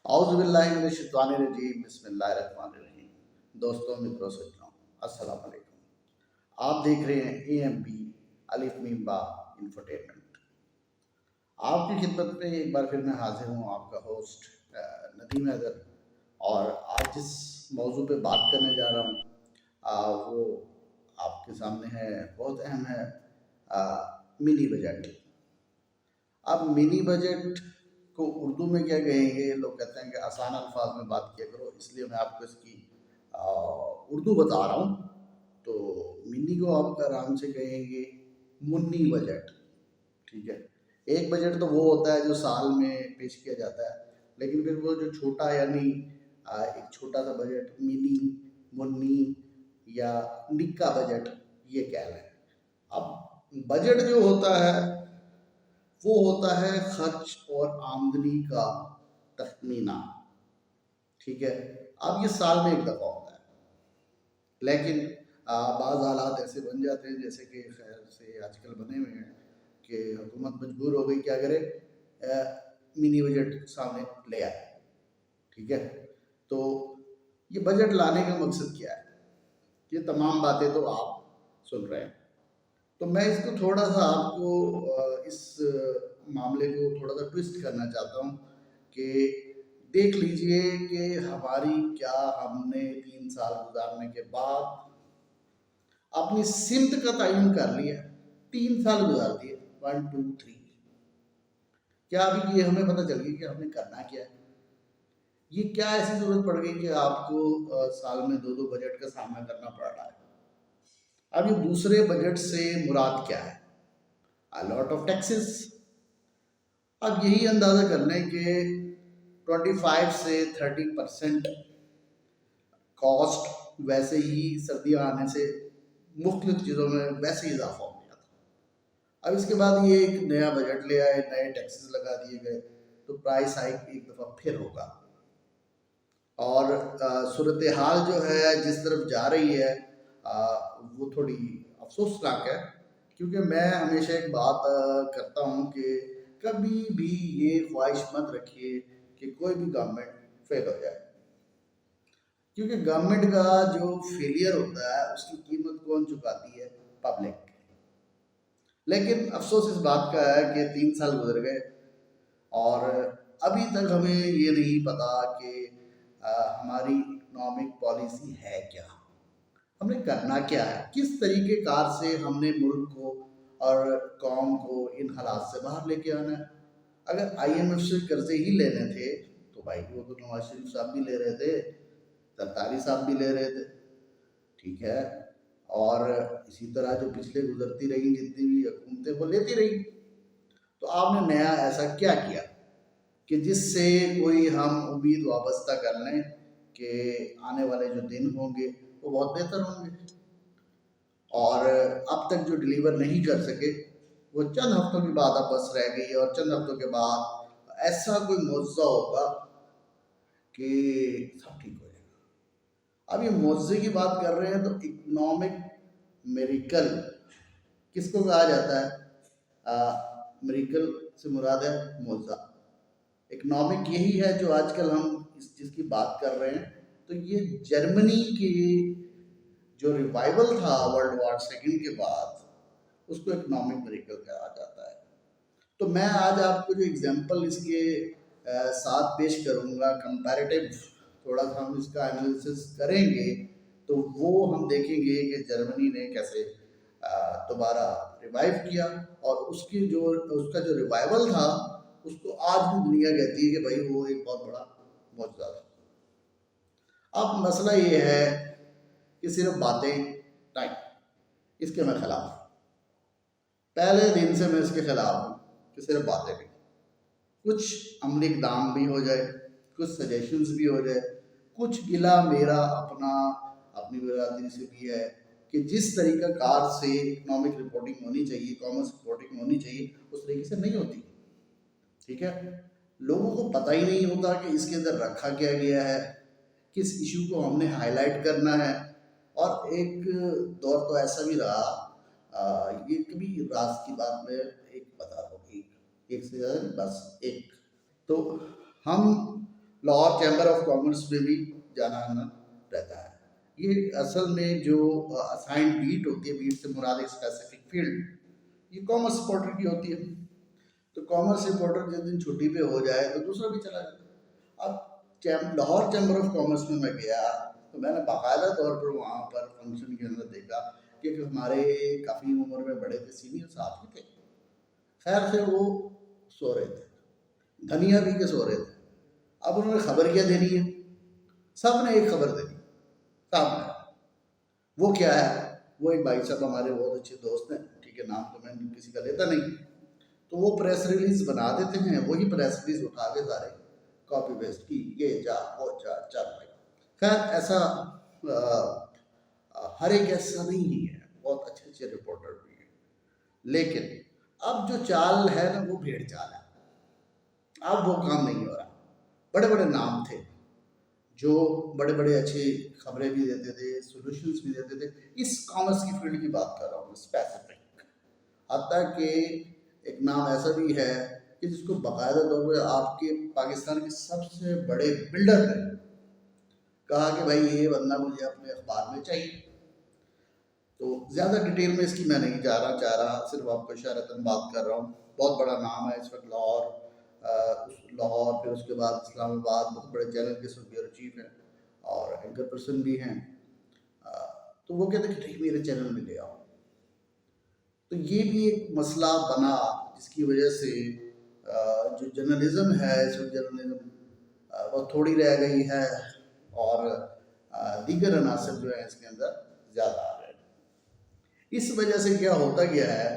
اعوذ باللہ من الشیطان الرجیم بسم اللہ الرحمن الرحیم۔ دوستوں، متروں، سجنوں، السلام علیکم۔ آپ دیکھ رہے ہیں اے ایم بی الف میم با انفوٹینمنٹ۔ آپ کی خدمت میں ایک بار پھر میں حاضر ہوں، آپ کا ہوسٹ ندیم حیدر۔ اور آج جس موضوع پہ بات کرنے جا رہا ہوں وہ آپ کے سامنے ہے، بہت اہم ہے، منی بجٹ۔ اب منی بجٹ کو اردو میں کیا کہیں گے؟ لوگ کہتے ہیں کہ آسان الفاظ میں بات کیا کرو، اس لیے میں آپ کو اس کی اردو بتا رہا ہوں۔ تو منی کو آپ آرام سے کہیں گے منی بجٹ، ٹھیک ہے۔ ایک بجٹ تو وہ ہوتا ہے جو سال میں پیش کیا جاتا ہے، لیکن پھر وہ جو چھوٹا، یعنی ایک چھوٹا سا بجٹ منی، منی یا نکا بجٹ، یہ کہہ لیں۔ اب بجٹ جو ہوتا ہے وہ ہوتا ہے خرچ اور آمدنی کا تخمینہ، ٹھیک ہے۔ اب یہ سال میں ایک دفعہ ہوتا ہے، لیکن بعض حالات ایسے بن جاتے ہیں، جیسے کہ خیر سے آج کل بنے ہوئے ہیں کہ حکومت مجبور ہو گئی کیا کرے، منی بجٹ سامنے لے آئے، ٹھیک ہے۔ تو یہ بجٹ لانے کا مقصد کیا ہے؟ یہ تمام باتیں تو آپ سن رہے ہیں، تو میں اس کو تھوڑا سا آپ کو اس معاملے کو تھوڑا سا ٹویسٹ کرنا چاہتا ہوں کہ دیکھ لیجئے کہ ہماری کیا ہم نے 3 سال گزارنے کے بعد اپنی سمت کا تعین کر لیا۔ 3 سال گزار دیے، 1 2 3، کیا ابھی یہ ہمیں پتہ چل گئی کہ ہم نے کرنا کیا ہے؟ یہ کیا ایسی ضرورت پڑ گئی کہ آپ کو سال میں 2 بجٹ کا سامنا کرنا پڑ رہا ہے؟ اب یہ دوسرے بجٹ سے مراد کیا ہے؟ a lot of taxes۔ اب یہی اندازہ کر لیں کہ 25 سے 30% کاسٹ ویسے ہی سردیاں آنے سے مختلف چیزوں میں ویسے ہی اضافہ ہو گیا تھا۔ اب اس کے بعد یہ ایک نیا بجٹ لے آئے، نئے ٹیکسز لگا دیے گئے، تو پرائس ہائیک ایک دفعہ پھر ہوگا۔ اور صورتحال جو ہے جس طرف جا رہی ہے وہ تھوڑی افسوسناک ہے، کیونکہ میں ہمیشہ ایک بات کرتا ہوں کہ کبھی بھی یہ خواہش مت رکھیے کہ کوئی بھی گورنمنٹ فیل ہو جائے، کیونکہ گورنمنٹ کا جو فیلئر ہوتا ہے اس کی قیمت کون چکاتی ہے؟ پبلک۔ لیکن افسوس اس بات کا ہے کہ 3 سال گزر گئے اور ابھی تک ہمیں یہ نہیں پتا کہ ہماری اکنامک پالیسی ہے کیا، ہم نے کرنا کیا ہے، کس طریقے کار سے ہم نے ملک کو اور قوم کو ان حالات سے باہر لے کے آنا ہے۔ اگر آئی ایم ایف سے قرضے ہی لینے تھے تو بھائی وہ تو نواز شریف صاحب بھی لے رہے تھے، زرداری صاحب بھی لے رہے تھے، ٹھیک ہے، اور اسی طرح جو پچھلے گزرتی رہی جتنی بھی حکومتیں وہ لیتی رہی۔ تو آپ نے نیا ایسا کیا کیا کہ جس سے کوئی ہم امید وابستہ کر لیں کہ آنے والے جو دن ہوں گے وہ بہت بہتر ہوں گے؟ اور اب تک جو ڈیلیور نہیں کر سکے وہ چند ہفتوں کی بات اب بس رہ گئی ہے، اور چند ہفتوں کے بعد ایسا کوئی معجزہ ہوگا کہ سب ٹھیک ہو جائے گا۔ اب یہ معجزے کی بات کر رہے ہیں تو اکنامک میریکل کس کو کہا جاتا ہے؟ میریکل سے مراد ہے معجزہ۔ اکنامک یہی ہے جو آج کل ہم اس چیز کی بات کر رہے ہیں۔ تو یہ جرمنی کی جو ریوائول تھا ورلڈ وار سیکنڈ کے بعد، اس کو اکنامک میریکل کہا جاتا ہے۔ تو میں آج آپ کو جو ایگزامپل اس کے ساتھ پیش کروں گا، کمپیریٹیو تھوڑا سا ہم اس کا انالیسس کریں گے، تو وہ ہم دیکھیں گے کہ جرمنی نے کیسے دوبارہ ریوائیو کیا، اور اس کا جو ریوائیول تھا اس کو آج بھی دنیا کہتی ہے کہ بھائی وہ ایک بہت بڑا معجزہ تھا۔ اب مسئلہ یہ ہے کہ صرف باتیں نہیں، اس کے میں خلاف ہوں۔ پہلے دن سے میں اس کے خلاف ہوں کہ صرف باتیں نہیں، کچھ عملی اقدام بھی ہو جائے، کچھ سجیشنز بھی ہو جائے، کچھ گلا میرا اپنی برادری سے بھی ہے کہ جس طریقہ کار سے اکنامک رپورٹنگ ہونی چاہیے، کامرس رپورٹنگ ہونی چاہیے، اس طریقے سے نہیں ہوتی، ٹھیک ہے۔ لوگوں کو پتہ ہی نہیں ہوتا کہ اس کے اندر رکھا کیا گیا ہے، کس ایشو کو ہم نے ہائی لائٹ کرنا ہے۔ اور ایک دور تو ایسا بھی رہا، یہ کبھی راز کی بات میں ایک بتا دوں، ایک سے زیادہ بس ایک، تو ہم لاہور چیمبر آف کامرس میں بھی جانا آنا رہتا ہے۔ یہ اصل میں جو اسائن بیٹ ہوتی ہے، بیٹ سے مراد ایک اسپیسیفک فیلڈ، یہ کامرس رپورٹر کی ہوتی ہے۔ تو کامرس رپورٹر جس دن چھٹی پہ ہو جائے تو دوسرا بھی چلا جاتا ہے۔ اب لاہور چیمبر آف کامرس میں گیا تو میں نے باقاعدہ طور پر وہاں پر فنکشن کے اندر دیکھا کہ ہمارے کافی عمر میں بڑے تھے، سینئر صاحب بھی تھے، خیر سے وہ سو رہے تھے، دھنیا بھی کے سو رہے تھے۔ اب انہوں نے خبر کیا دینی ہے، سب نے ایک خبر دینی سامنے۔ وہ کیا ہے؟ وہ ایک بھائی صاحب ہمارے بہت اچھے دوست ہیں، ٹھیک ہے، نام تو میں کسی کا لیتا نہیں، تو وہ پریس ریلیز بنا دیتے ہیں، وہی پریس ریلیز اٹھا کے سارے کاپی پیسٹ کی، یہ جا وہ جا چل بھائی۔ خیر ایسا ہر ایک ایسا نہیں ہے، بہت اچھے اچھے رپورٹر بھی ہیں، لیکن اب جو چال ہے نا وہ بھیڑ چال ہے۔ اب وہ کام نہیں ہو رہا۔ بڑے بڑے نام تھے جو بڑے بڑے اچھے خبریں بھی دیتے تھے، سولوشنز بھی دیتے تھے، اس کامرس کی فیلڈ کی بات کر رہا ہوں اسپیسیفک۔ حتیٰ کہ ایک نام ایسا بھی ہے کہ جس کو باقاعدہ طور پہ آپ کے پاکستان کے سب سے بڑے بلڈر نے کہا کہ بھائی یہ بندہ مجھے اپنے اخبار میں چاہیے۔ تو زیادہ ڈیٹیل میں اس کی میں نہیں چاہ رہا، صرف آپ کو اشارتاً بات کر رہا ہوں۔ بہت بڑا نام ہے اس وقت لاہور، پھر اس کے بعد اسلام آباد، بہت بڑے چینل کے بیورو چیف ہیں اور اینکر پرسن بھی ہیں۔ تو وہ کہتے ہیں کہ میرے چینل میں لے آؤ۔ تو یہ بھی ایک مسئلہ بنا جس کی وجہ سے جو جرنلزم ہے اس وقت جرنلزم بہت تھوڑی رہ گئی ہے اور دیگر عناصر جو ہیں اس کے اندر زیادہ آ رہے ہیں۔ اس وجہ سے کیا ہوتا گیا ہے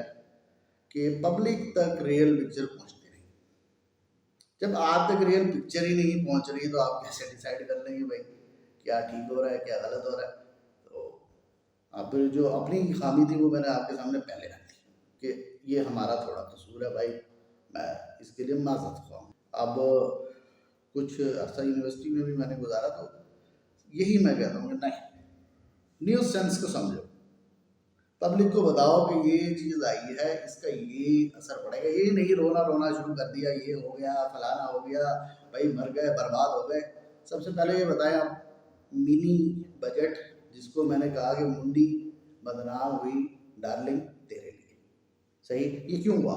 کہ پبلک تک ریئل پکچر پہنچتی نہیں۔ جب آپ تک ریئل پکچر ہی نہیں پہنچ رہی تو آپ کیسے ڈیسائیڈ کر لیں گے بھائی کیا ٹھیک ہو رہا ہے کیا غلط ہو رہا ہے؟ تو اب جو اپنی خامی تھی وہ میں نے آپ کے سامنے پہلے رکھ دی کہ یہ ہمارا تھوڑا قصور ہے بھائی، میں اس کے لیے معذرت خواہ ہوں۔ اب کچھ عرصہ یونیورسٹی میں بھی میں نے گزارا تو یہی میں کہتا ہوں کہ نہیں، نیوز سینس کو سمجھو، پبلک کو بتاؤ کہ یہ چیز آئی ہے، اس کا یہ اثر پڑے گا۔ یہ نہیں رونا شروع کر دیا، یہ ہو گیا فلانا ہو گیا بھائی، مر گئے برباد ہو گئے۔ سب سے پہلے یہ بتائیں آپ، منی بجٹ جس کو میں نے کہا کہ منڈی بدنام ہوئی ڈارلنگ تیرے لیے، صحیح، یہ کیوں ہوا؟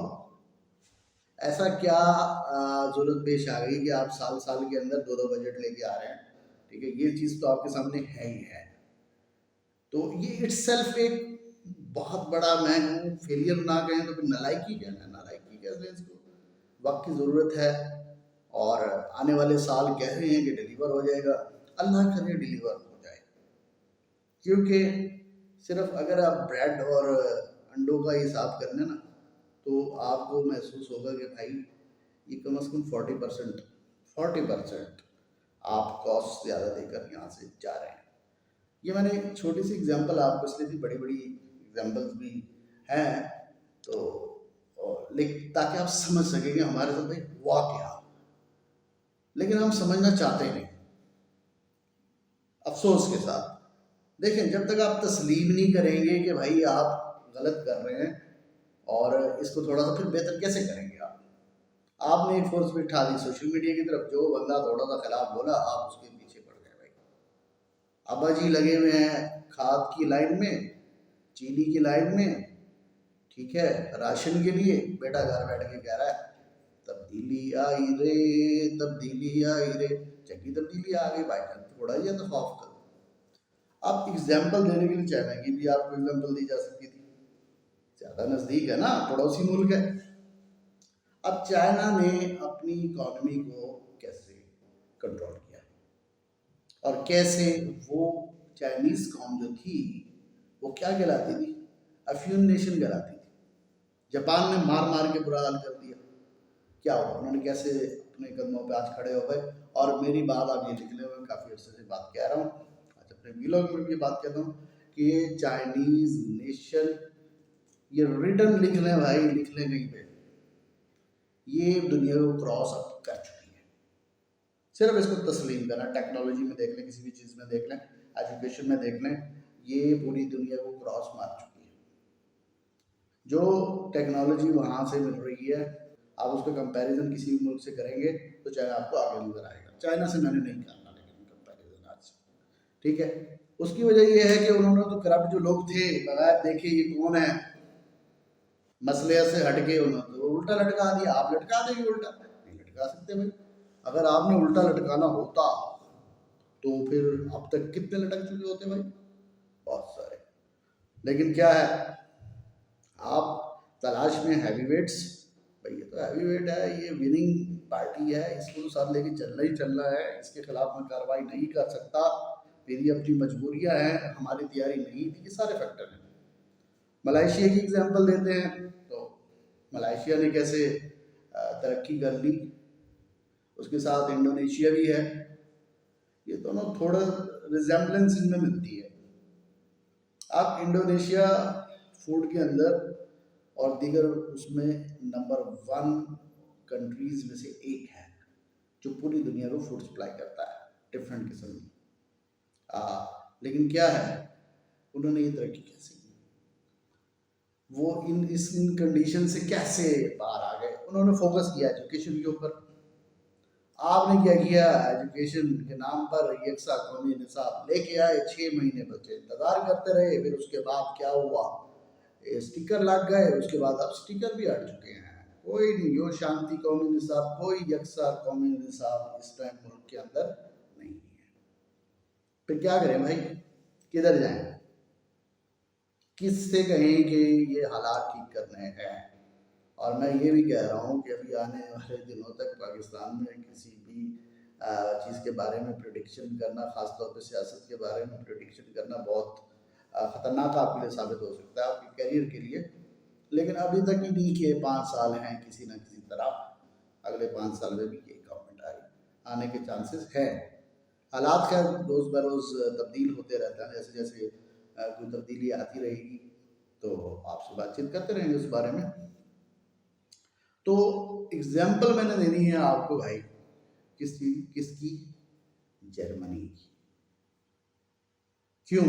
ایسا کیا ضرورت پیش آ گئی کہ آپ سال کے اندر 2 بجٹ لے کے آ رہے ہیں؟ ٹھیک ہے، یہ چیز تو آپ کے سامنے ہے ہی ہے۔ تو یہ اٹ سیلف ایک بہت بڑا، میں کہوں فیلئر نہ کہیں تو پھر نالائکی کہنا ہے، نالائکی کہتے ہیں اس کو۔ وقت کی ضرورت ہے اور آنے والے سال کہہ رہے ہیں کہ ڈیلیور ہو جائے گا، اللہ کرے ڈیلیور ہو جائے، کیونکہ صرف اگر آپ بریڈ اور انڈوں کا حساب کر لیں نا تو آپ کو محسوس ہوگا کہ بھائی یہ کم از کم 40% آپ کاسٹ زیادہ دے کر یہاں سے جا رہے ہیں۔ یہ میں نے چھوٹی سی اگزامپل آپ کو اس لیے دی، بڑی اگزامپلس بھی ہیں تو تاکہ آپ سمجھ سکیں کہ ہمارے ساتھ بھائی ہوا کیا، لیکن ہم سمجھنا چاہتے نہیں۔ افسوس کے ساتھ دیکھیں، جب تک آپ تسلیم نہیں کریں گے کہ بھائی آپ غلط کر رہے ہیں اور اس کو تھوڑا سا پھر بہتر کیسے کریں گے آپ نے ایک فورس بھی اٹھا دی سوشل میڈیا کی طرف، جو بندہ تھوڑا سا خلاف بولا آپ اس کے پیچھے پڑ گئے بھائی۔ ابا جی لگے ہوئے ہیں کھاد کی لائن میں، چینی کی لائن میں، ٹھیک ہے، راشن کے لیے، بیٹا گھر بیٹھ کے کہہ رہا ہے تبدیلی آئی رے، چنگی تبدیلی آ گئی بھائی جان، تھوڑا ہی اتفاق کرو۔ اب ایگزامپل دینے کے لیے چائنا کی بھی آپ کو ایگزامپل دی جا سکتی تھی، زیادہ نزدیک ہے نا، پڑوسی ملک ہے۔ اب چائنا نے اپنی اکانومی کو کیسے کنٹرول کیا اور کیسے وہ چائنیز قوم جو تھی وہ کیا کہلاتی تھی؟ افیون نیشن کہلاتی تھی۔ جاپان نے مار کے برا حال کر دیا، کیا ہوا؟ انہوں نے کیسے اپنے قدموں پہ آج کھڑے ہو گئے؟ اور میری بات آپ یہ لکھ لیں، میں کافی عرصے سے بات کہہ رہا ہوں، آج اپنے ویلاگ میں بھی بات کہتا ہوں کہ یہ چائنیز نیشن، یہ ریٹن لکھ لیں بھائی، لکھ لیں کہیں پہ، یہ دنیا کو کراس اپ کر چکی ہے۔ صرف اس کو تسلیم کرنا، ٹیکنالوجی میں دیکھ لیں، کسی بھی چیز میں دیکھ لیں، ایجوکیشن میں دیکھ لیں، یہ پوری دنیا کو کراس مار چکی ہے۔ جو ٹیکنالوجی وہاں سے مل رہی ہے، آپ اس کا کمپیریزن کسی بھی ملک سے کریں گے تو چاہے آپ کو آگے نظر آئے گا۔ چائنا سے میں نے نہیں کرنا لیکن کمپیریزن آج سے، ٹھیک ہے. اس کی وجہ یہ ہے کہ انہوں نے تو کرپٹ جو لوگ تھے بغیر دیکھے یہ کون ہے مسئلے سے ہٹ کے انہوں نے تو الٹا لٹکا دیا. آپ لٹکا دیں گے الٹا؟ نہیں لٹکا سکتے بھائی. اگر آپ نے الٹا لٹکانا ہوتا تو پھر اب تک کتنے لٹک چکے ہوتے بھائی؟ بہت سارے. لیکن کیا ہے، آپ تلاش میں ہیوی ویٹس. بھائی یہ تو ہیوی ویٹ ہے، یہ وننگ پارٹی ہے، اس کو تو ساتھ لے کے چلنا ہی چلنا ہے، اس کے خلاف میں کارروائی نہیں کر سکتا، میری اپنی مجبوریاں ہیں، ہماری تیاری نہیں تھی. یہ سارے فیکٹر ہیں. ملائیشیا کی اگزامپل دیتے ہیں تو ملائیشیا نے کیسے ترقی کر لی، اس کے ساتھ انڈونیشیا بھی ہے. یہ دونوں تھوڑا ریزمبلنس ان میں ملتی ہے. اب انڈونیشیا فوڈ کے اندر اور دیگر اس میں نمبر 1 کنٹریز میں سے ایک ہے جو پوری دنیا کو فوڈ سپلائی کرتا ہے ڈفرینٹ قسم کی. لیکن کیا ہے، انہوں نے یہ ترقی کیسے کی، وہ ان کنڈیشن سے کیسے باہر آ گئے؟ انہوں نے فوکس کیا ایجوکیشن کے اوپر. آپ نے کیا کیا، ایجوکیشن کے نام پر یکساں قومی نصاب لے کے آئے، 6 مہینے بچے انتظار کرتے رہے. پھر اس کے بعد کیا ہوا، اسٹیکر لگ گئے. اس کے بعد اب اسٹیکر بھی ہٹ چکے ہیں. کوئی نہیں، جو شانتی قومی نصاب، کوئی یکساں قومی نصاب اس ٹائم ملک کے اندر نہیں ہے. پھر کیا کریں بھائی، کدھر جائیں، کس سے کہیں کہ یہ حالات ٹھیک کرنے ہیں؟ اور میں یہ بھی کہہ رہا ہوں کہ ابھی آنے والے دنوں تک پاکستان میں کسی بھی چیز کے بارے میں پریڈکشن کرنا، خاص طور پہ سیاست کے بارے میں پریڈکشن کرنا بہت خطرناک آپ کے لیے ثابت ہو سکتا ہے، آپ کے کیریئر کے لیے. لیکن ابھی تک ہی نہیں کہ 5 سال ہیں، کسی نہ کسی طرح اگلے 5 سال میں بھی یہ گورنمنٹ آنے کے چانسز ہیں. حالات خیر روز بروز تبدیل ہوتے رہتا ہے، جیسے جیسے کوئی تبدیلی آتی رہے گی تو آپ سے بات چیت کرتے رہیں گے اس بارے میں. تو اگزامپل میں نے دینی ہے آپ کو بھائی، کس کی؟ جرمنی کی. کیوں؟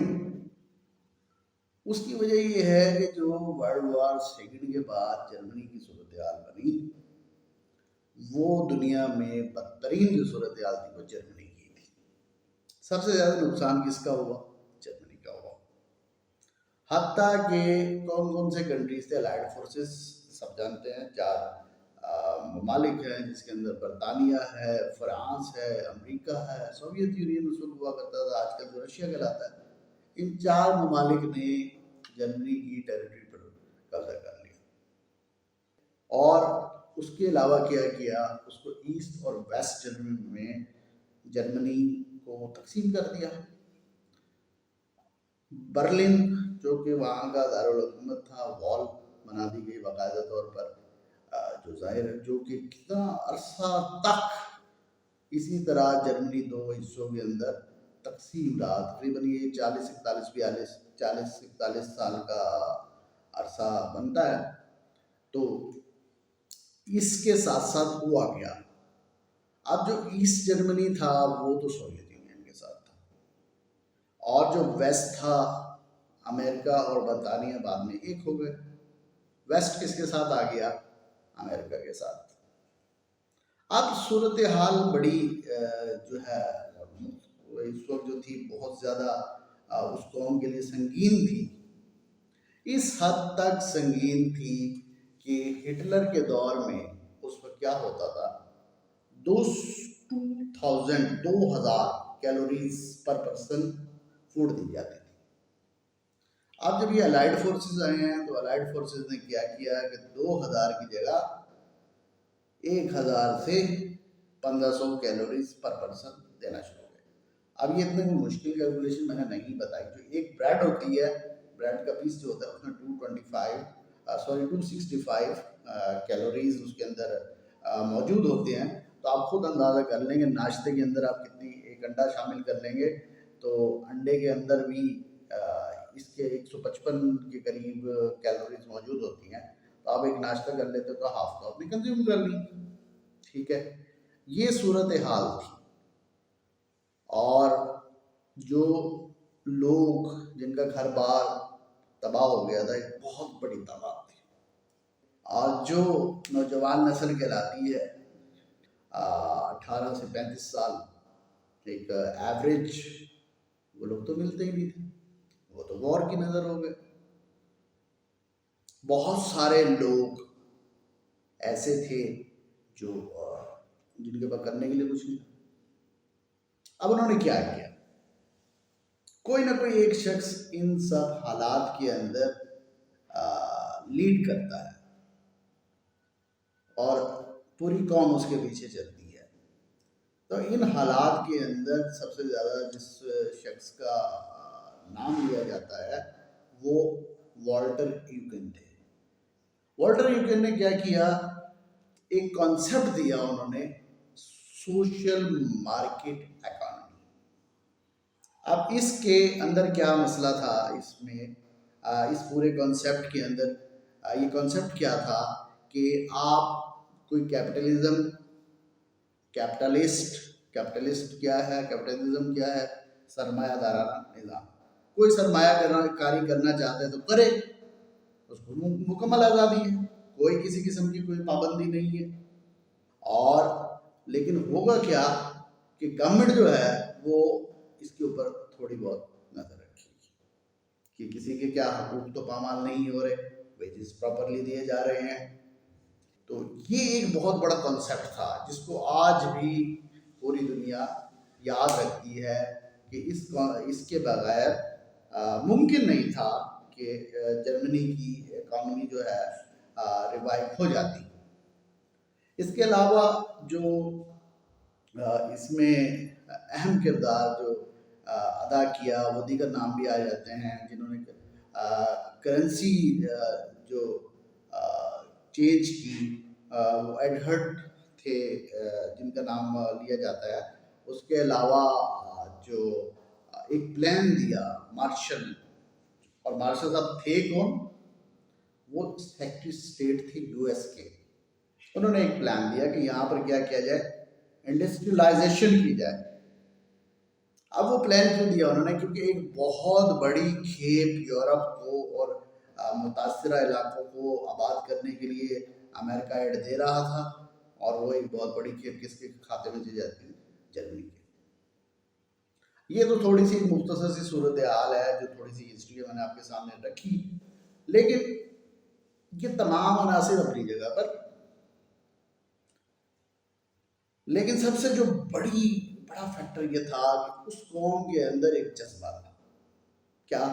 اس کی وجہ یہ ہے کہ جو ورلڈ وار سیکنڈ کے بعد جرمنی کی صورتحال بنی، وہ دنیا میں بدترین جو صورتحال تھی وہ جرمنی کی تھی. سب سے زیادہ نقصان کس کا ہوا؟ جرمنی کا ہوا. حتیٰ کہ کون سے کنٹریز تھے الائڈ فورسز، سب جانتے ہیں، 4 ممالک ہیں جس کے اندر برطانیہ ہے، فرانس ہے، امریکہ ہے، سوویت یونین اس وقت ہوا کرتا تھا، آج کل جو رشیا کہلاتا ہے. ان 4 ممالک نے جرمنی کی ٹیریٹری پر قبضہ کر لیا. اور اس کے علاوہ کیا کیا، اس کو ایسٹ اور ویسٹ جرمنی میں جرمنی کو تقسیم کر دیا. برلن جو کہ وہاں کا دارالحکومت تھا، وال بنا دی گئی باقاعدہ طور پر، جو ظاہر ہے جو کہ کتنا عرصہ تک اسی طرح جرمنی 2 حصوں کے اندر تقسیم رہا. تقریباً یہ 40-41 سال کا عرصہ بنتا ہے. تو اس کے ساتھ ساتھ ہوا کیا، اب جو ایسٹ جرمنی تھا وہ تو سوویت یونین کے ساتھ تھا، اور جو ویسٹ تھا امریکہ اور برطانیہ بعد میں ایک ہو گئے. ویسٹ کس کے ساتھ آ گیا؟ امریکہ کے ساتھ. اب صورتحال بڑی جو ہے اس وقت جو تھی بہت زیادہ اس قوم کے لیے سنگین تھی. اس حد تک سنگین تھی کہ ہٹلر کے دور میں اس وقت کیا ہوتا تھا، 2000 کیلوریز پر پرسن فوڈ دی جاتی تھی. اب جب یہ الائڈ فورسز آئے ہیں تو الائڈ فورسز نے کیا کیا کہ 2000 کی جگہ 1000 سے 1500 کیلوریز پر پرسن دینا شروع ہوئے. اب یہ اتنے مشکل کیلکولیشن میں نے نہیں بتائی. جو ایک بریڈ ہوتی ہے، بریڈ کا پیس جو ہوتا ہے اس میں 265 کیلوریز اس کے اندر موجود ہوتے ہیں. تو آپ خود اندازہ کر لیں گے ناشتے کے اندر آپ کتنی، ایک انڈا شامل کر لیں گے تو انڈے کے اندر بھی اس کے 155 کے قریب کیلوریز موجود ہوتی ہیں. تو آپ ایک ناشتہ کر لیتے تو ہاف تو آپ نے کنزیوم کر لی. ٹھیک ہے، یہ صورتحال تھی. اور جو لوگ جن کا گھر بار تباہ ہو گیا تھا، ایک بہت بڑی تعداد تھی. اور جو نوجوان نسل کہلاتی ہے، 18 سے 35 سال ایک ایوریج وہ لوگ تو ملتے ہی نہیں تھے، وہ تو وار کی نظر ہو گئے. بہت سارے لوگ ایسے تھے جو جن کے پاس کرنے کے لیے کچھ نہیں تھا. اب انہوں نے کیا کیا؟ کوئی نہ کوئی ایک شخص ان سب حالات کے اندر لیڈ کرتا ہے اور پوری قوم اس کے پیچھے چلتی ہے. تو ان حالات کے اندر سب سے زیادہ جس شخص کا نام لیا جاتا ہے وہ والٹر ایوکن تھے. والٹر ایوکن نے کیا کیا؟ ایک کانسیپٹ دیا انہوں نے، سوشل مارکیٹ اکانومی. اب اس کے اندر کیا مسئلہ تھا؟ اس میں اس پورے کانسیپٹ کے اندر یہ کانسیپٹ کیا تھا کہ آپ کوئی کیپٹلسٹ کیا ہے؟ کیپٹلزم کیا ہے؟ سرمایہ دارانہ نظام. کوئی سرمایہ کاری کرنا چاہتا ہے تو کرے، اس کو مکمل آزادی ہے، کوئی کسی قسم کی کوئی پابندی نہیں ہے. اور لیکن ہوگا کیا کہ گورنمنٹ جو ہے وہ اس کے اوپر تھوڑی بہت نظر رکھے گی کہ کسی کے کیا حقوق تو پامال نہیں ہو رہے، ویجز پراپرلی دیے جا رہے ہیں. تو یہ ایک بہت بڑا کنسیپٹ تھا جس کو آج بھی پوری دنیا یاد رکھتی ہے کہ اس کے بغیر ممکن نہیں تھا کہ جرمنی کی اکانومی جو ہے ریوائو ہو جاتی. اس کے علاوہ جو اس میں اہم کردار جو ادا کیا وہ دیگر نام بھی آ جاتے ہیں جنہوں نے کرنسی جو چینج کی. وہ ایڈہرٹ تھے جن کا نام لیا جاتا ہے. اس کے علاوہ جو ایک پلان دیا مارشل، اور مارشل صاحب تھے کون؟ وہ سیکرٹری اسٹیٹ تھے یو ایس کے. انہوں نے ایک پلان دیا کہ یہاں پر کیا کیا جائے؟ انڈسٹریلائزیشن کی جائے. اب وہ پلان کیوں دیا انہوں نے؟ کیونکہ ایک بہت بڑی کھیپ یورپ کو اور متاثرہ علاقوں کو آباد کرنے کے لیے امریکہ ایڈ دے رہا تھا، اور وہ ایک بہت بڑی کھیپ کس کے کھاتے میں دی جاتی ہے؟ جرمنی کے. یہ تو تھوڑی سی مختصر سی صورتحال ہے جو تھوڑی سی ہسٹری میں نے آپ کے سامنے رکھی، لیکن یہ تمام عناصر اپنی جگہ پر. لیکن سب سے جو بڑا فیکٹر یہ تھا کہ اس قوم کے اندر ایک جذبہ تھا. کیا؟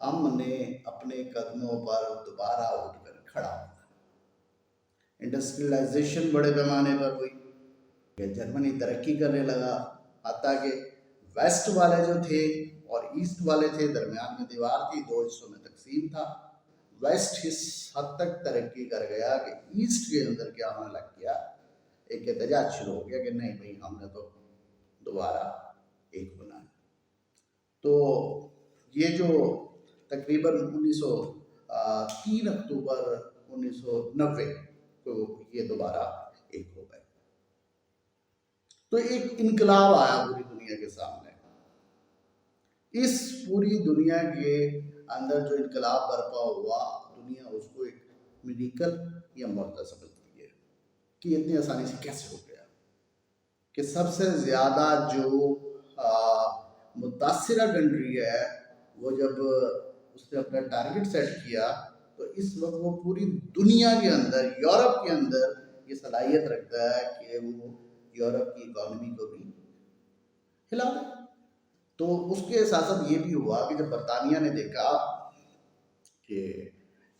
ہم نے اپنے قدموں پر دوبارہ اٹھ کر کھڑا ہونا. انڈسٹریلائزیشن بڑے پیمانے پر ہوئی کہ جرمنی ترقی کرنے لگا، حتیٰ کہ ویسٹ والے جو تھے اور ایسٹ والے تھے، درمیان میں دیوار تھی، دو حصوں میں تقسیم تھا. ویسٹ اس حد تک ترقی کر گیا کہ ایسٹ کے اندر کیا ہونے لگ گیا؟ ایک احتجاج شروع ہو گیا کہ نہیں بھائی ہم نے تو دوبارہ ایک ہونا ہے. تو یہ جو تقریباً 3 اکتوبر 1990 کو یہ دوبارہ ایک ہو گئے. تو ایک انقلاب آیا پوری دنیا کے سامنے. اس پوری دنیا کے اندر جو انقلاب برپا ہوا، دنیا اس کو ایک میریکل یا معجزہ سمجھتی ہے کہ اتنی آسانی سے کیسے ہو گیا. کہ سب سے زیادہ جو متاثرہ کنٹری ہے وہ جب اس نے اپنا ٹارگٹ سیٹ کیا تو اس وقت وہ پوری دنیا کے اندر، یورپ کے اندر یہ صلاحیت رکھتا ہے کہ وہ یورپ کی اکانومی کو بھی ہلا دے. تو اس کے ساتھ ساتھ یہ بھی ہوا کہ جب برطانیہ نے دیکھا کہ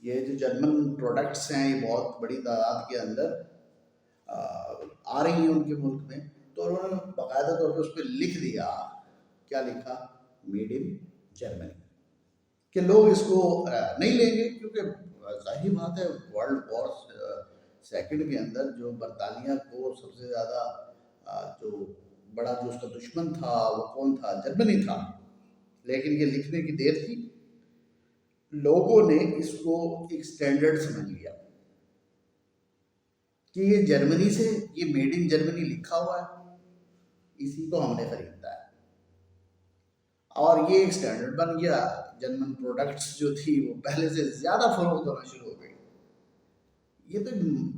یہ جو جرمن پروڈکٹس ہیں یہ بہت بڑی تعداد کے اندر آ رہی ہیں ان کے ملک میں، تو انہوں نے باقاعدہ طور پہ اس پہ لکھ دیا. کیا لکھا؟ Made in Germany. کہ لوگ اس کو نہیں لیں گے، کیونکہ ظاہر بات ہے ورلڈ وار سیکنڈ کے اندر جو برطانیہ کو سب سے زیادہ جو بڑا جو اس کا دشمن تھا وہ کون تھا؟ جرمنی تھا. لیکن یہ لکھنے کی دیر تھی، لوگوں نے اس کو ایک سٹینڈرڈ سمجھ لیا کہ یہ جرمنی سے، یہ میڈ ان جرمنی لکھا ہوا ہے، اسی کو ہم نے خریدنا ہے. اور یہ ایک سٹینڈرڈ بن گیا. جرمن پروڈکٹس جو تھی وہ پہلے سے زیادہ فروخت ہونا شروع ہو گئی. یہ تو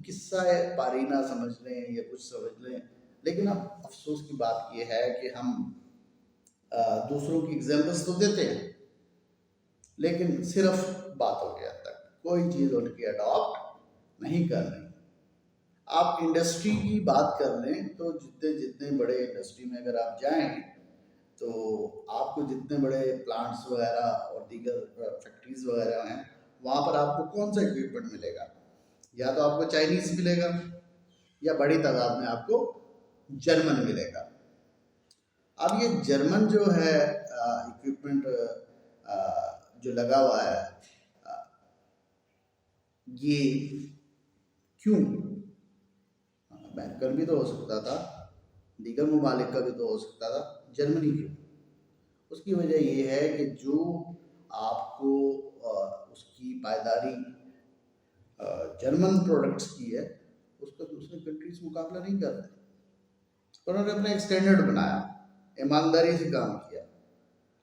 قصہ ہے پارینہ سمجھ لیں یا کچھ سمجھ لیں، لیکن اب افسوس کی بات یہ ہے کہ ہم دوسروں کی ایگزامپلس تو دیتے ہیں لیکن صرف باتوں کے حد تک، کوئی چیز ان کی اڈاپٹ نہیں کر رہی۔ آپ انڈسٹری کی بات کر لیں تو جتنے بڑے انڈسٹری میں اگر آپ جائیں تو آپ کو جتنے بڑے پلانٹس وغیرہ اور دیگر فیکٹریز وغیرہ ہیں وہاں پر آپ کو کون سا اکوپمنٹ ملے گا؟ یا تو آپ کو چائنیز ملے گا یا بڑی تعداد میں آپ کو جرمن ملے گا۔ اب یہ جرمن جو ہے اکوپمنٹ جو لگا ہوا ہے یہ کیوں؟ امریکن بھی تو ہو سکتا تھا، دیگر ممالک کا بھی تو ہو سکتا تھا، جرمنی کیوں؟ اس کی وجہ یہ ہے کہ جو آپ کو اس کی پائیداری جرمن پروڈکٹس کی ہے اس کا دوسرے کنٹریز مقابلہ نہیں کرتے۔ انہوں نے اپنا ایک سٹینڈرڈ بنایا، ایمانداری سے کام کیا۔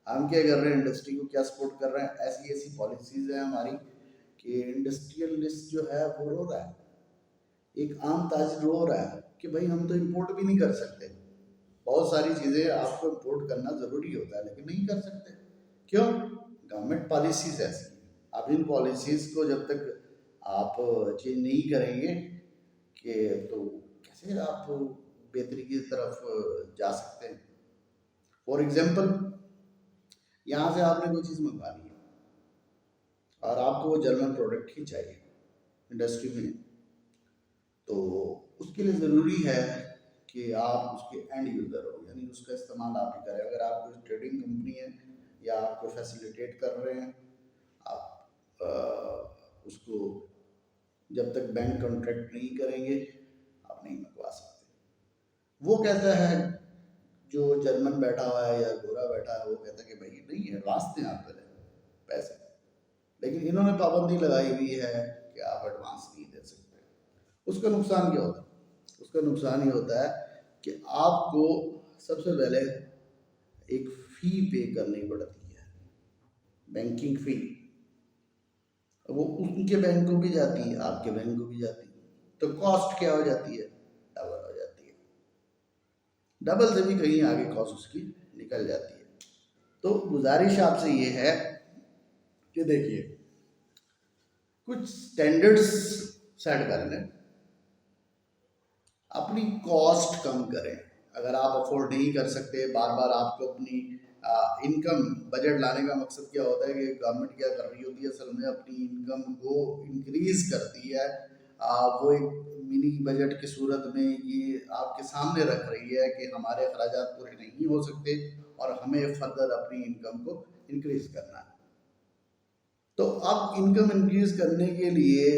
ہم کیا کر رہے ہیں؟ انڈسٹری کو کیا سپورٹ کر رہے ہیں؟ ایسی پالیسیز ہیں ہماری کہ انڈسٹریلسٹ جو ہے وہ رو رہا ہے، ایک عام تاجر رو رہا ہے کہ بھائی ہم تو امپورٹ بھی نہیں کر سکتے، بہت ساری چیزیں آپ کو امپورٹ کرنا ضروری ہوتا ہے لیکن نہیں کر سکتے۔ کیوں؟ گورنمنٹ پالیسیز ایسی ہیں۔ اب ان پالیسیز کو جب تک آپ چینج نہیں کریں گے کہ تو کیسے آپ بہتری کی طرف جا سکتے ہیں؟ فار ایگزامپل یہاں سے آپ نے کوئی چیز منگوانی ہے اور آپ کو وہ جرمن پروڈکٹ ہی چاہیے انڈسٹری میں، تو اس کے لیے ضروری ہے کہ آپ اس کے اینڈ یوزر ہو، یعنی اس کا استعمال آپ ہی کریں۔ اگر آپ کوئی ٹریڈنگ کمپنی ہے یا آپ کو فیسیلیٹیٹ کر رہے ہیں، آپ اس کو جب تک بینک کانٹریکٹ نہیں کریں گے آپ نہیں منگوا سکتے۔ وہ کہتا ہے جو جرمن بیٹھا ہوا ہے یا گورا بیٹھا ہے، وہ کہتا ہے کہ بھائی نہیں ایڈوانس دیں آپ پہلے پیسے، لیکن انہوں نے پابندی لگائی ہوئی ہے کہ آپ ایڈوانس نہیں دے سکتے۔ اس کا نقصان کیا ہوتا ہے؟ اس کا نقصان یہ ہوتا ہے کہ آپ کو سب سے پہلے ایک فی پے کرنی پڑتی ہے، بینکنگ فی، وہ ان کے بینک کو بھی جاتی ہے، آپ کے بینک کو بھی جاتی ہے، تو کاسٹ کیا ہو جاتی ہے؟ ڈبل ہو جاتی ہے، ڈبل سے بھی کہیں آگے کاسٹ اس کی نکل جاتی ہے۔ تو گزارش آپ سے یہ ہے کہ دیکھیے کچھ سٹینڈرڈز سیٹ کر لیں، اپنی کاسٹ کم کریں۔ اگر آپ افورڈ نہیں کر سکتے، بار بار آپ کو اپنی انکم بجٹ لانے کا مقصد کیا ہوتا ہے کہ گورنمنٹ کیا کر رہی ہوتی ہے؟ اصل میں اپنی انکم کو انکریز کرتی ہے، وہ ایک منی بجٹ کی صورت میں یہ آپ کے سامنے رکھ رہی ہے کہ ہمارے اخراجات پورے نہیں ہو سکتے اور ہمیں فردر اپنی انکم کو انکریز کرنا ہے۔ تو اب انکم انکریز کرنے کے لیے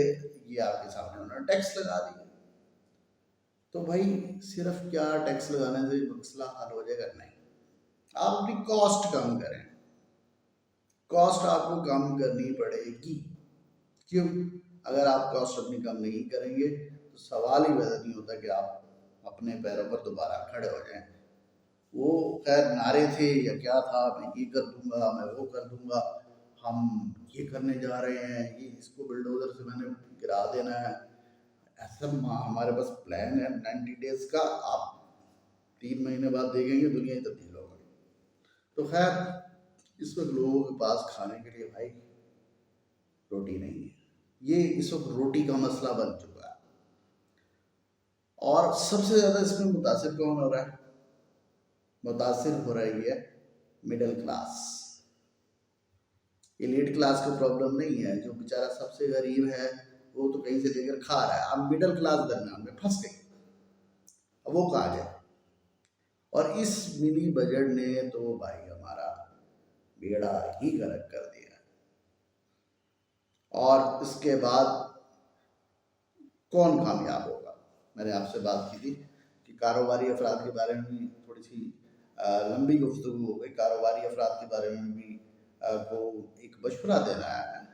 یہ آپ کے سامنے انہوں نے ٹیکس لگا دیا، تو بھائی صرف کیا ٹیکس لگانے سے مسئلہ حل ہو جائے گا؟ نہیں، آپ اپنی کاسٹ کم کریں، کاسٹ آپ کو کم کرنی پڑے گی۔ کیوں؟ اگر آپ کاسٹ اپنی کم نہیں کریں گے تو سوال ہی پیدا نہیں ہوتا کہ آپ اپنے پیروں پر دوبارہ کھڑے ہو جائیں۔ وہ خیر نعرے تھے یا کیا تھا، میں یہ کر دوں گا، میں وہ کر دوں گا، ہم یہ کرنے جا رہے ہیں، یہ اس کو بلڈوزر سے میں نے گرا دینا ہے، ایسا ہمارے پاس پلان ہے 90 ڈیز کا، آپ 3 مہینے بعد دیکھیں گے دنیا ہی تبدیل ہو گئی۔ تو خیر اس وقت لوگوں کے پاس کھانے کے لیے بھائی روٹی نہیں ہے، یہ اس وقت روٹی کا مسئلہ بن چکا ہے۔ اور سب سے زیادہ اس میں متاثر کون ہو رہا ہے؟ متاثر ہو رہی ہے مڈل کلاس۔ ایلیٹ کلاس کا پرابلم نہیں ہے، جو بیچارہ سب سے غریب ہے وہ تو کہیں سے لے کر کھا رہا ہے، اب مڈل کلاس درمیان میں پھنس گئی، اب وہ کہاں جائے؟ اور اس منی بجٹ نے تو بھائی ہمارا بیڑا ہی غرق کر دیا۔ اور اس کے بعد کون کامیاب ہوگا؟ میں نے آپ سے بات کی تھی کہ کاروباری افراد کے بارے میں بھی تھوڑی سی لمبی گفتگو ہو گئی۔ کاروباری افراد کے بارے میں بھی کو ایک مشورہ دینا ہے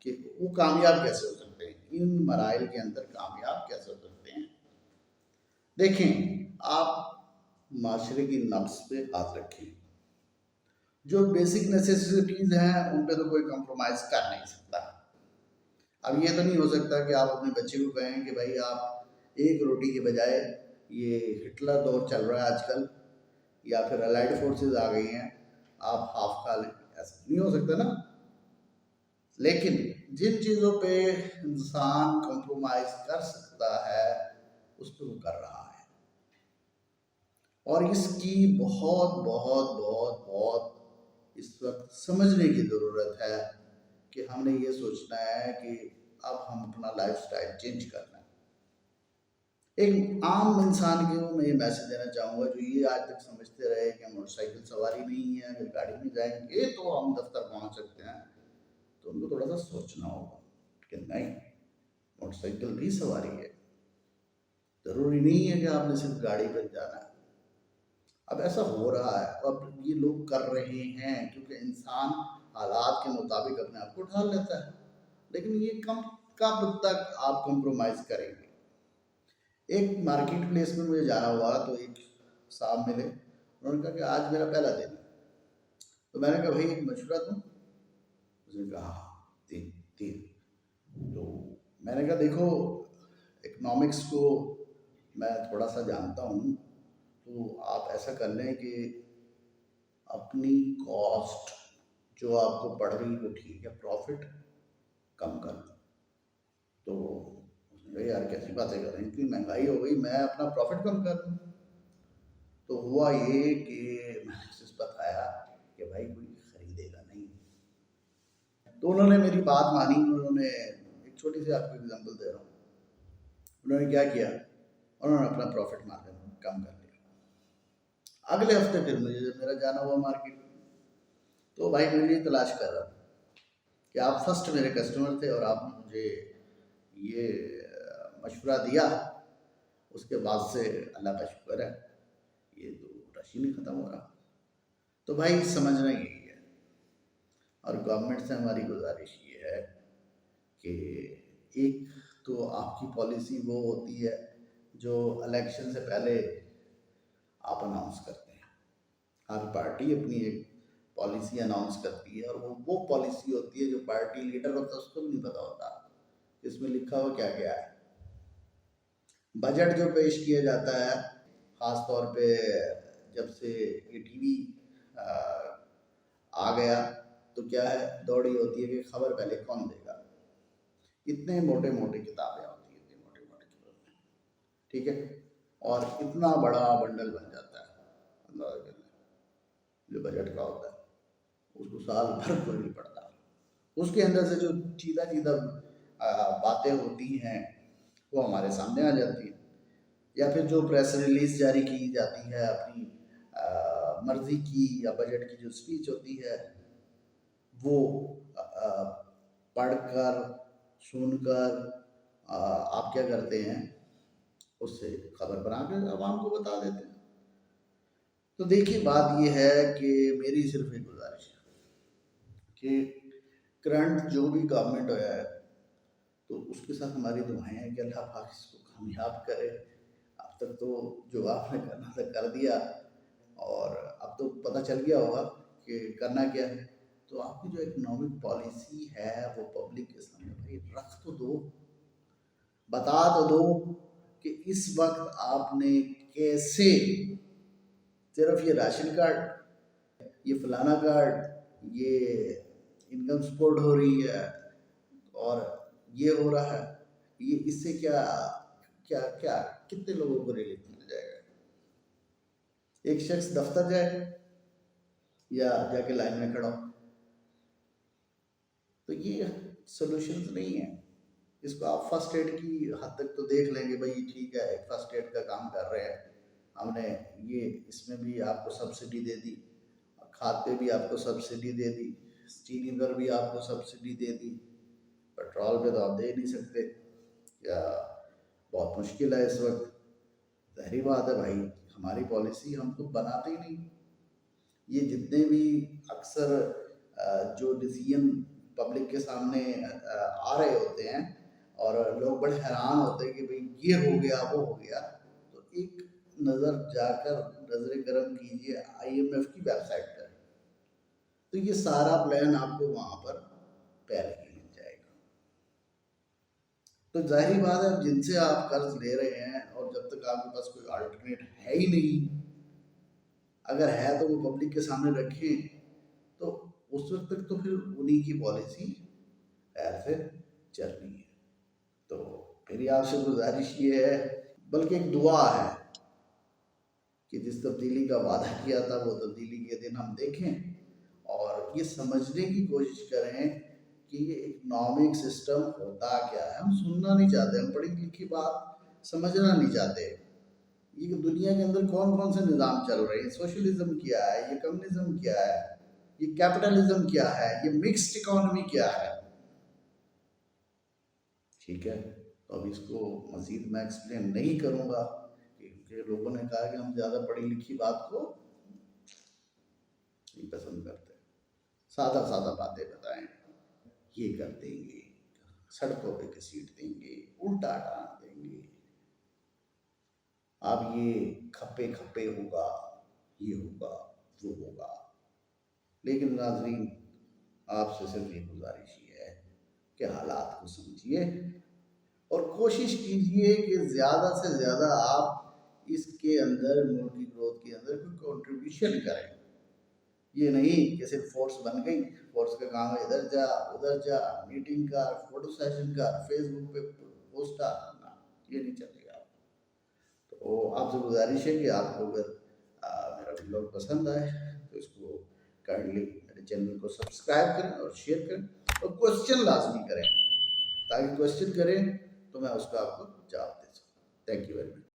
کہ وہ کامیاب کیسے ہو سکتے ہیں، ان مراحل کے اندر کامیاب کیسے ہو سکتے ہیں۔ دیکھیں، آپ معاشرے کی نبض پہ ہاتھ رکھیں، جو بیسک نیسیسٹیز ہیں ان پہ تو کوئی کمپرومائز کر نہیں سکتا۔ اب یہ تو نہیں ہو سکتا کہ آپ اپنے بچے کو کہیں کہ بھائی آپ ایک روٹی کے بجائے یہ ہٹلر دور چل رہا ہے آج کل، یا پھر الائڈ فورسز آ گئی ہیں، آپ ہاف کھا لیں، ایسا نہیں ہو سکتا نا۔ لیکن جن چیزوں پہ انسان کمپرومائز کر سکتا ہے اس پہ وہ کر رہا ہے، اور اس کی بہت بہت بہت بہت اس وقت سمجھنے کی ضرورت ہے کہ ہم نے یہ سوچنا ہے کہ اب ہم اپنا لائف سٹائل چینج کرنا ہے۔ ایک عام انسان کو میں یہ میسج دینا چاہوں گا جو یہ آج تک سمجھتے رہے کہ موٹر سائیکل سواری نہیں ہے، اگر گاڑی میں جائیں گے تو ہم دفتر پہنچ سکتے ہیں، تو ان کو تھوڑا سا سوچنا ہوگا کہ نہیں، موٹر سائیکل بھی سواری ہے، ضروری نہیں ہے کہ آپ نے صرف گاڑی پر جانا ہے۔ اب ایسا ہو رہا ہے، اب یہ لوگ کر رہے ہیں کیونکہ انسان حالات کے مطابق اپنے آپ کو ڈھال لیتا ہے، لیکن یہ کب تک آپ کمپرومائز کریں گے؟ ایک مارکیٹ پلیس میں مجھے جانا ہوا تو ایک صاحب ملے، انہوں نے کہا کہ آج میرا پہلا دن ہے، تو میں نے کہا بھائی ایک مشورہ دوں؟ اس نے کہا تین۔ تو میں نے کہا دیکھو، اکنامکس کو میں تھوڑا سا جانتا ہوں، تو آپ ایسا کر لیں کہ اپنی کاسٹ جو آپ کو پڑ رہی وہ ٹھیک ہے، پروفٹ کم کر لیں۔ تو اس نے کہا یار کیسی باتیں کر رہے ہیں، اتنی مہنگائی ہو گئی، میں اپنا پروفٹ کم کر لوں؟ تو ہوا یہ کہ میں نے اسے بتایا کہ بھائی کوئی خریدے گا نہیں۔ تو انہوں نے میری بات مانی، انہوں نے ایک چھوٹی سی آپ کو ایگزامپل دے رہا ہوں، انہوں نے کیا کیا، انہوں نے اپنا پروفٹ مارجن کم کر لیا۔ اگلے ہفتے پھر مجھے میرا جانا ہوا مارکیٹ، تو بھائی میں یہ تلاش کر رہا تھا کہ آپ فرسٹ میرے کسٹمر تھے اور آپ نے مجھے یہ مشورہ دیا، اس کے بعد سے اللہ کا شکر ہے یہ تو رش ہی نہیں ختم ہو رہا۔ تو بھائی سمجھنا یہی ہے، اور گورنمنٹ سے ہماری گزارش یہ ہے کہ ایک تو آپ کی پالیسی وہ ہوتی ہے جو الیکشن سے پہلے آپ اناؤنس کرتے ہیں، ہر پارٹی اپنی ایک پالیسی اناؤنس کرتی ہے، اور وہ پالیسی ہوتی ہے جو پارٹی لیڈر ہوتا ہے اس کو بھی نہیں پتا ہوتا اس میں لکھا ہوا کیا کیا ہے۔ بجٹ جو پیش کیا جاتا ہے، خاص طور پہ جب سے یہ ٹی وی آ گیا تو کیا ہے، دوڑی ہوتی ہے کہ خبر پہلے کون دے گا۔ اتنے موٹے موٹے کتابیں ہوتی ہیں، اتنے موٹے موٹے کتابیں، ٹھیک ہے، اور اتنا بڑا بنڈل بن جاتا ہے اندازہ کر لیں جو بجٹ کا ہوتا ہے، اس کو سال بھر کوئی نہیں پڑتا، اس کے اندر سے جو چیدہ چیدہ باتیں ہوتی ہیں وہ ہمارے سامنے آ جاتی ہیں، یا پھر جو پریس ریلیز جاری کی جاتی ہے اپنی مرضی کی، یا بجٹ کی جو سپیچ ہوتی ہے وہ پڑھ کر سن کر آپ کیا کرتے ہیں، اس سے خبر بنا کے عوام کو بتا دیتے ہیں۔ تو دیکھیے بات یہ ہے کہ میری صرف ایک گزارش ہے کہ کرنٹ جو بھی گورنمنٹ ہوا ہے تو اس کے ساتھ ہماری دعائیں ہیں کہ اللہ پاک اس کو کامیاب کرے۔ اب تک تو جو آپ نے کرنا تھا کر دیا، اور اب تو پتہ چل گیا ہوگا کہ کرنا کیا ہے۔ تو آپ کی جو اکنامک پالیسی ہے وہ پبلک کے سامنے بھائی رکھ تو دو، بتا تو دو کہ اس وقت آپ نے کیسے، صرف یہ راشن کارڈ، یہ فلانا کارڈ، یہ انکم سپورٹ ہو رہی ہے اور یہ ہو رہا ہے، یہ اس سے کیا کیا کیا کتنے لوگوں کو ریلیف مل جائے گا؟ ایک شخص دفتر جائے یا جا کے لائن میں کھڑا ہو، تو یہ سولوشنز نہیں ہیں۔ اس کو آپ فرسٹ ایڈ کی حد تک تو دیکھ لیں گے، بھائی ٹھیک ہے ایک فرسٹ ایڈ کا کام کر رہے ہیں، ہم نے یہ اس میں بھی آپ کو سبسڈی دے دی، کھاد پہ بھی آپ کو سبسڈی دے دی، چینی پر بھی آپ کو سبسڈی دے دی، پیٹرول پہ تو آپ دے نہیں سکتے، یا بہت مشکل ہے اس وقت۔ ظاہری بات ہے بھائی، ہماری پالیسی ہم تو بناتے ہی نہیں۔ یہ جتنے بھی اکثر جو ڈیسیژن پبلک کے سامنے آ رہے ہوتے ہیں اور لوگ بڑے حیران ہوتے ہیں کہ بھئی یہ ہو گیا وہ ہو گیا، تو ایک نظر جا کر نظر کرم کیجئے IMF کی ویب سائٹ پر، تو یہ سارا پلان آپ کو وہاں پر پہلے ہی مل جائے گا۔ تو ظاہری بات ہے اب جن سے آپ قرض لے رہے ہیں اور جب تک آپ کے پاس کوئی آلٹرنیٹ ہے ہی نہیں، اگر ہے تو وہ پبلک کے سامنے رکھیں، تو اس وقت تک تو پھر انہی کی پالیسی ایسے چلنی ہے۔ تو میری آپ سے گزارش یہ ہے، بلکہ ایک دعا ہے کہ جس تبدیلی کا وعدہ کیا تھا وہ تبدیلی کے دن ہم دیکھیں، اور یہ سمجھنے کی کوشش کریں کہ یہ اکنامک سسٹم ہوتا کیا ہے۔ ہم سننا نہیں چاہتے، ہم پڑھی لکھی بات سمجھنا نہیں چاہتے۔ یہ دنیا کے اندر کون کون سے نظام چل رہے ہیں، سوشلزم کیا ہے، یہ کمیونزم کیا ہے، یہ کیپٹلزم کیا ہے، یہ مکسڈ اکانومی کیا ہے۔ ٹھیک ہے، تو اب اس کو مزید میں ایکسپلین نہیں کروں گا، کیونکہ لوگوں نے کہا کہ ہم زیادہ پڑھی لکھی بات کو نہیں پسند کرتے، سادہ سادہ باتیں بتائیں، یہ کر دیں گے، سڑکوں پہ گھسیٹ دیں گے، الٹا ڈال دیں گے، اب یہ کھپے کھپے ہوگا، یہ ہوگا، وہ ہوگا۔ لیکن ناظرین، آپ سے صرف یہ گزارش یہ ہے کہ حالات کو سمجھیے اور کوشش کیجئے کہ زیادہ سے زیادہ آپ اس کے اندر، ملک کی گروتھ کے اندر کوئی کنٹریبیوشن کریں۔ یہ نہیں کہ صرف فورس بن گئی، فورس کا کام ہے ادھر جا ادھر جا، میٹنگ کر، فوٹو سیشن کر، فیس بک پہ پوسٹ ڈالنا، یہ نہیں چلے گا۔ تو آپ سے گزارش ہے کہ آپ کو اگر میرا ویڈیو پسند آئے تو اس کو کائنڈلی میرے چینل کو سبسکرائب کریں اور شیئر کریں، اور کوسچن لازمی کریں، تاکہ کوسچن کریں تو میں اس کا آپ کو جواب دے سکوں۔ Thank you very much.